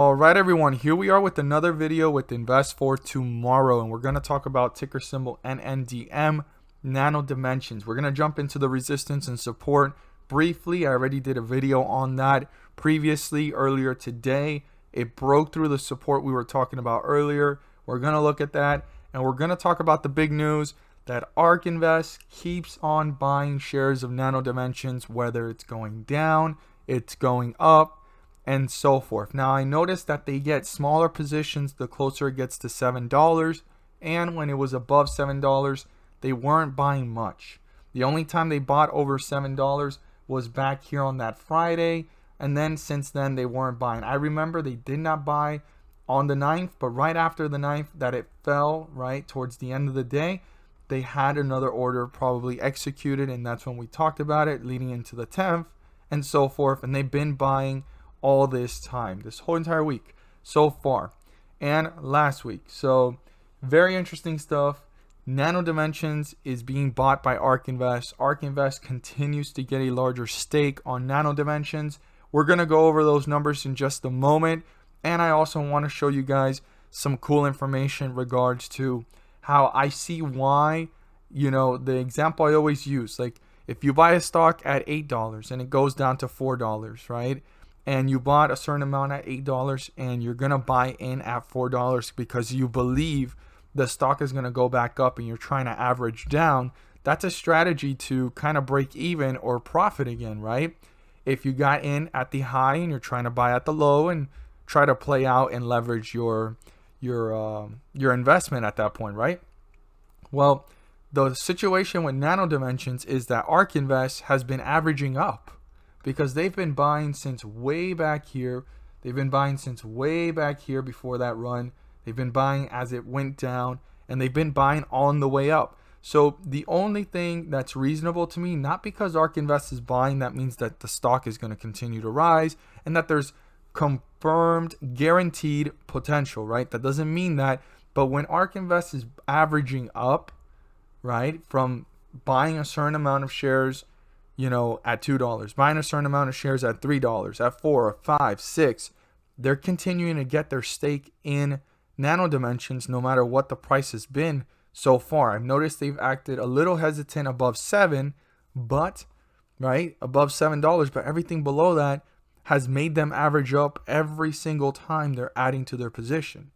All right, everyone, here we are with another video with Invest for Tomorrow, and we're going to talk about ticker symbol Nndm, nano dimensions. We're going to jump into the resistance and support briefly. I already did a video on that previously earlier today. It broke through the support we were talking about earlier. We're going to look at that, and we're going to talk about the big news that ARK Invest keeps on buying shares of nano dimensions, whether it's going down, it's going up, and so forth. Now I noticed that they get smaller positions the closer it gets to $7, and when it was above $7 they weren't buying much. The only time they bought over $7 was back here on that Friday, and then since then they weren't buying. I remember they did not buy on the 9th, but right after the 9th that it fell, right towards the end of the day, they had another order probably executed, and that's when we talked about it leading into the 10th and so forth. And they've been buying all this time, this whole entire week so far, and last week. So very interesting stuff. Nano Dimensions is being bought by ARK Invest. ARK Invest continues to get a larger stake on Nano Dimensions. We're going to go over those numbers in just a moment, and I also want to show you guys some cool information in regards to how I see why, the example I always use, like if you buy a stock at $8 and it goes down to $4, right? And you bought a certain amount at $8 and you're going to buy in at $4 because you believe the stock is going to go back up and you're trying to average down, that's a strategy to kind of break even or profit again, right? If you got in at the high and you're trying to buy at the low and try to play out and leverage your investment at that point, right? Well, the situation with Nano Dimensions is that ARK Invest has been averaging up, because they've been buying since way back here. They've been buying since way back here before that run. They've been buying as it went down, and they've been buying on the way up. So the only thing that's reasonable to me, not because ARK Invest is buying, that means that the stock is going to continue to rise and that there's confirmed, guaranteed potential, right? That doesn't mean that. But when ARK Invest is averaging up, right, from buying a certain amount of shares, at $2, buying a certain amount of shares at $3, at 4, 5, 6, they're continuing to get their stake in Nano Dimensions no matter what the price has been so far. I've noticed they've acted a little hesitant above 7, but above $7, but everything below that has made them average up every single time they're adding to their position.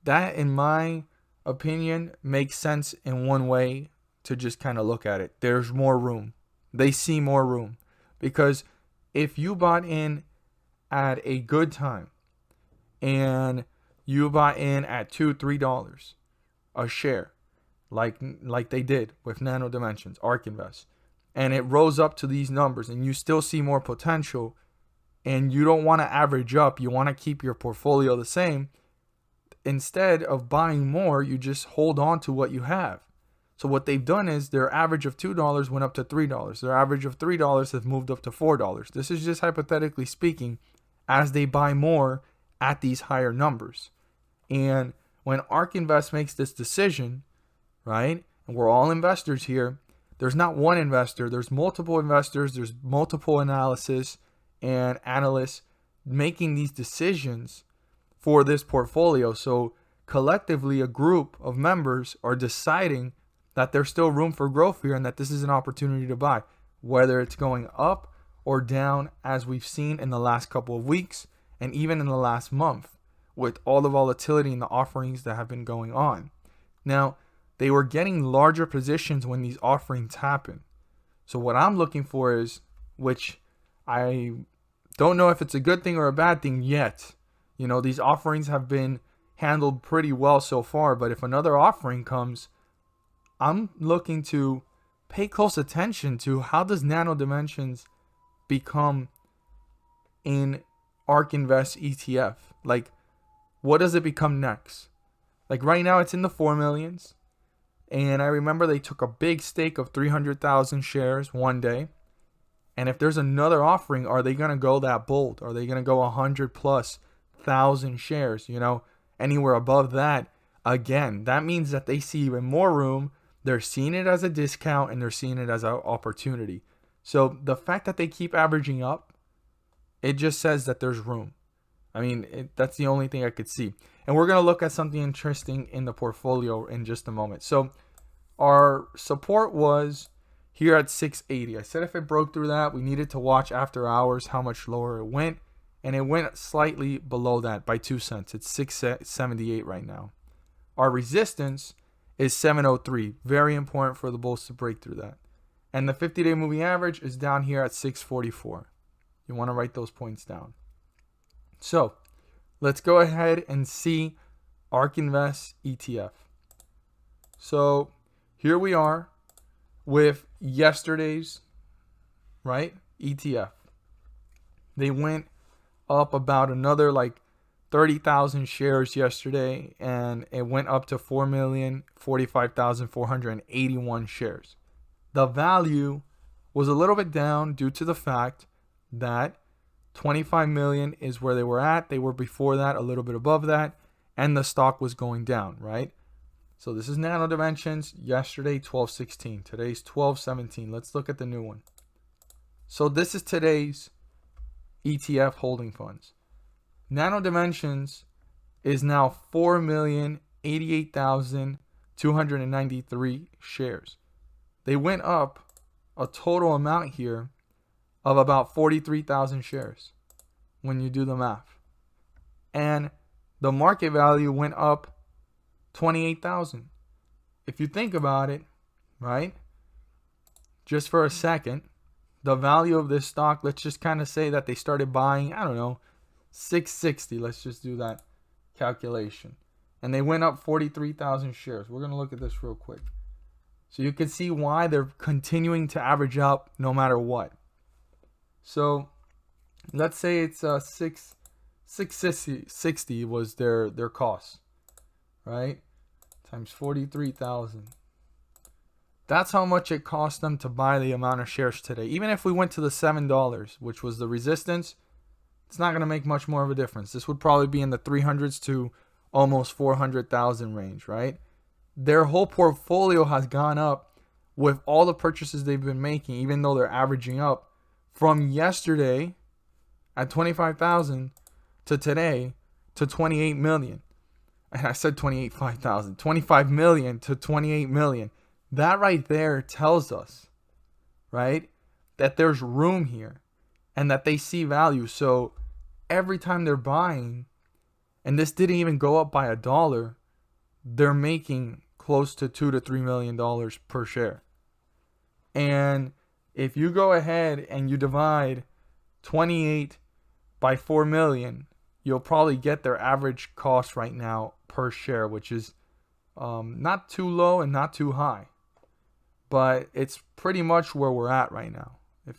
That, in my opinion, makes sense in one way to just kind of look at it. There's more room. They see more room, because if you bought in at a good time and you bought in at $2-3 a share, like they did with Nano Dimensions, ARK Invest, and it rose up to these numbers and you still see more potential and you don't want to average up, you want to keep your portfolio the same, instead of buying more, you just hold on to what you have. So what they've done is their average of $2 went up to $3. Their average of $3 has moved up to $4. This is just hypothetically speaking, as they buy more at these higher numbers. And when ARK Invest makes this decision, right, and we're all investors here, there's not one investor, there's multiple investors, there's multiple analysis and analysts making these decisions for this portfolio. So collectively, a group of members are deciding that there's still room for growth here and that this is an opportunity to buy, whether it's going up or down, as we've seen in the last couple of weeks and even in the last month with all the volatility and the offerings that have been going on. Now, they were getting larger positions when these offerings happen. So what I'm looking for is, which I don't know if it's a good thing or a bad thing yet. These offerings have been handled pretty well so far, but if another offering comes, I'm looking to pay close attention to how does Nano Dimensions become in ARK Invest ETF. Like, what does it become next? Like right now it's in the 4 millions. And I remember they took a big stake of 300,000 shares one day. And if there's another offering, are they going to go that bold? Are they going to go 100,000+ shares? Anywhere above that, again, that means that they see even more room. They're seeing it as a discount and they're seeing it as an opportunity. So the fact that they keep averaging up, it just says that there's room. I mean, that's the only thing I could see. And we're going to look at something interesting in the portfolio in just a moment. So our support was here at 680. I said if it broke through that, we needed to watch after hours how much lower it went. And it went slightly below that by 2 cents. It's 678 right now. Our resistance is 703. Very important for the bulls to break through that. And the 50-day moving average is down here at 644. You want to write those points down. So let's go ahead and see ARK Invest ETF. So here we are with yesterday's, right, ETF. They went up about another like 30,000 shares yesterday, and it went up to 4,045,481 shares. The value was a little bit down due to the fact that 25 million is where they were at. They were before that, a little bit above that, and the stock was going down, right? So this is Nano Dimensions. Yesterday, 12.16. Today's 12.17. Let's look at the new one. So this is today's ETF holding funds. Nano Dimensions is now 4,088,293 shares. They went up a total amount here of about 43,000 shares when you do the math. And the market value went up 28,000. If you think about it, right? Just for a second, the value of this stock, let's just kind of say that they started buying, I don't know, 660. Let's just do that calculation. And they went up 43,000 shares. We're going to look at this real quick. So you can see why they're continuing to average up no matter what. So let's say it's 660 was their cost, right? Times 43,000. That's how much it cost them to buy the amount of shares today. Even if we went to the $7, which was the resistance, it's not going to make much more of a difference. This would probably be in the 300s to almost 400,000 range, right? Their whole portfolio has gone up with all the purchases they've been making, even though they're averaging up from yesterday at 25,000 to today to 28 million. And I said 5,000. 25 million to 28 million. That right there tells us, right, that there's room here and that they see value. So every time they're buying, and this didn't even go up by $1, they're making close to $2 to $3 million per share. And if you go ahead and you divide 28 by 4 million, you'll probably get their average cost right now per share, which is not too low and not too high. But it's pretty much where we're at right now.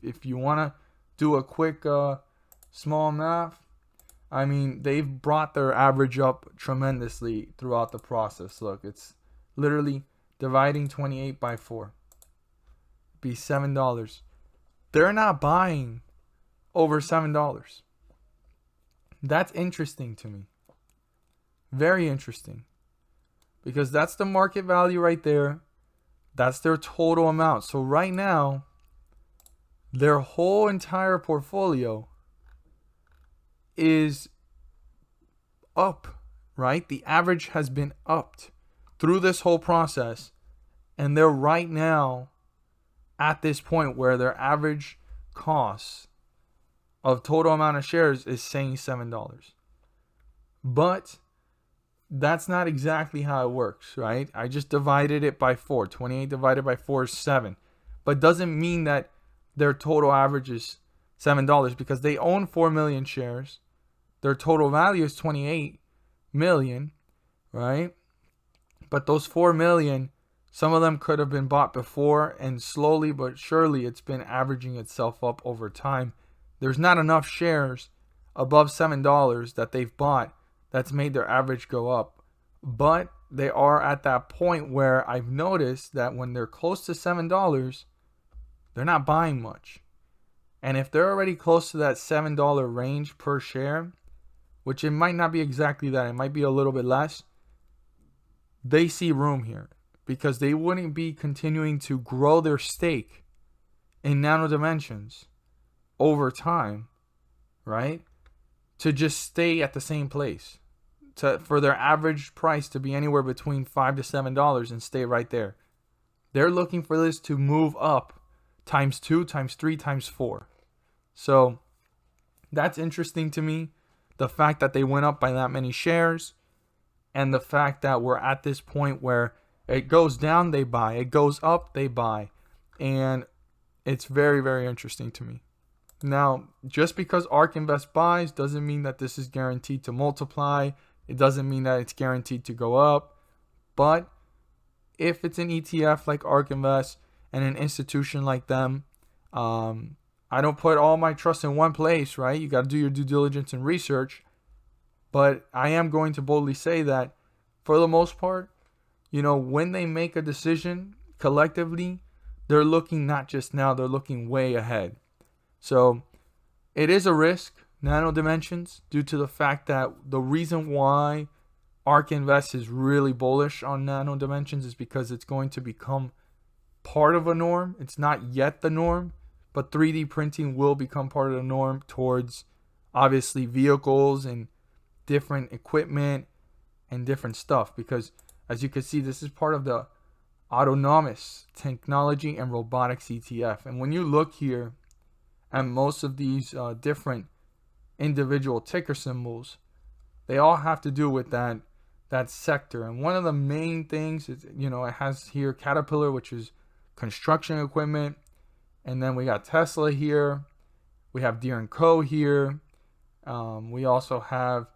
If you want to do a quick small math, I mean, they've brought their average up tremendously throughout the process. Look, it's literally dividing 28 by 4. Be $7. They're not buying over $7. That's interesting to me. Very interesting. Because that's the market value right there. That's their total amount. So right now, their whole entire portfolio is up, right? The average has been upped through this whole process. And they're right now at this point where their average cost of total amount of shares is saying $7. But that's not exactly how it works, right? I just divided it by 4. 28 divided by 4 is 7. But doesn't mean that their total average is $7 because they own 4 million shares. Their total value is 28 million, right? But those 4 million, some of them could have been bought before, and slowly but surely it's been averaging itself up over time. There's not enough shares above $7 that they've bought that's made their average go up. But they are at that point where I've noticed that when they're close to $7, they're not buying much. And if they're already close to that $7 range per share, which it might not be exactly that, it might be a little bit less, they see room here because they wouldn't be continuing to grow their stake in Nano Dimensions over time, right? to just stay at the same place, for their average price to be anywhere between $5 to $7 and stay right there. They're looking for this to move up times 2, times 3, times 4. So that's interesting to me. The fact that they went up by that many shares, and the fact that we're at this point where it goes down, they buy. It goes up, they buy. And it's very, very interesting to me. Now, just because ARK Invest buys doesn't mean that this is guaranteed to multiply. It doesn't mean that it's guaranteed to go up. But if it's an ETF like ARK Invest and an institution like them, I don't put all my trust in one place, right? You got to do your due diligence and research. But I am going to boldly say that for the most part, when they make a decision collectively, they're looking not just now, they're looking way ahead. So it is a risk, Nano Dimensions, due to the fact that the reason why ARK Invest is really bullish on Nano Dimensions is because it's going to become part of a norm. It's not yet the norm, but 3D printing will become part of the norm towards obviously vehicles and different equipment and different stuff. Because as you can see, this is part of the autonomous technology and robotics ETF. And when you look here at most of these different individual ticker symbols, they all have to do with that sector. And one of the main things is, it has here Caterpillar, which is construction equipment. And then we got Tesla here. We have Deere & Co. here. We also have,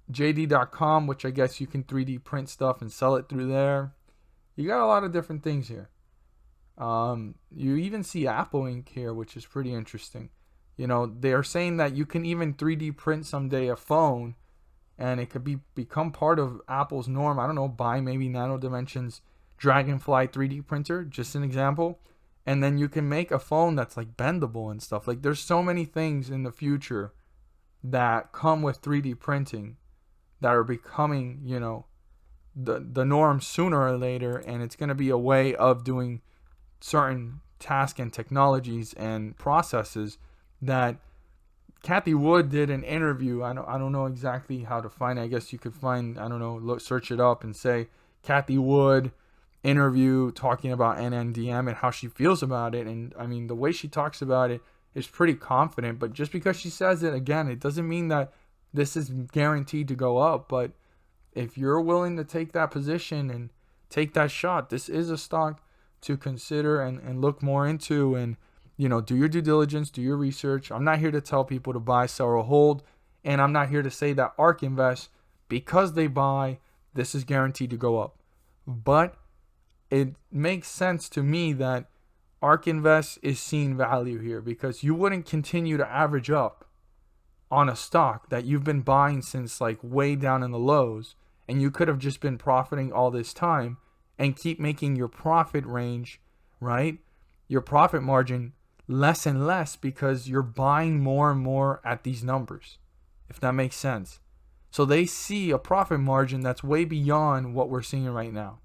JD.com, which I guess you can 3D print stuff and sell it through there. You got a lot of different things here. You even see Apple Inc. here, which is pretty interesting. They are saying that you can even 3D print someday a phone, and it could become part of Apple's norm. I don't know, buy maybe Nano Dimensions Dragonfly 3D printer, just an example. And then you can make a phone that's like bendable and stuff. Like there's so many things in the future that come with 3D printing that are becoming, the norm sooner or later. And it's going to be a way of doing certain tasks and technologies and processes that Kathy Wood did an interview. I don't know exactly how to find it. I guess you could find, search it up and say Kathy Wood interview talking about Nndm and how she feels about it. And I mean, the way she talks about it is pretty confident, but just because she says it, again, it doesn't mean that this is guaranteed to go up. But if you're willing to take that position and take that shot, this is a stock to consider and look more into, and do your due diligence, do your research. I'm not here to tell people to buy, sell, or hold, and I'm not here to say that ARK Invest, because they buy, this is guaranteed to go up. But it makes sense to me that ARK Invest is seeing value here, because you wouldn't continue to average up on a stock that you've been buying since like way down in the lows, and you could have just been profiting all this time and keep making your profit range, right? Your profit margin less and less because you're buying more and more at these numbers, if that makes sense. So they see a profit margin that's way beyond what we're seeing right now.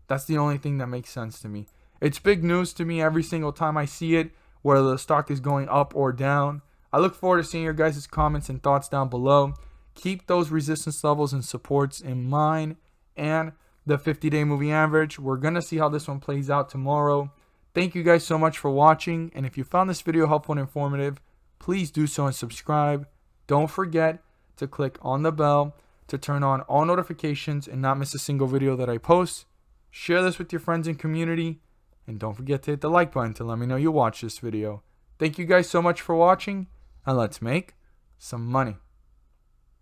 That's the only thing that makes sense to me. It's big news to me every single time I see it, whether the stock is going up or down. I look forward to seeing your guys' comments and thoughts down below. Keep those resistance levels and supports in mind, and the 50-day moving average. We're going to see how this one plays out tomorrow. Thank you guys so much for watching, and if you found this video helpful and informative, please do so and subscribe. Don't forget to click on the bell to turn on all notifications and not miss a single video that I post. Share this with your friends and community, and don't forget to hit the like button to let me know you watched this video. Thank you guys so much for watching, and let's make some money.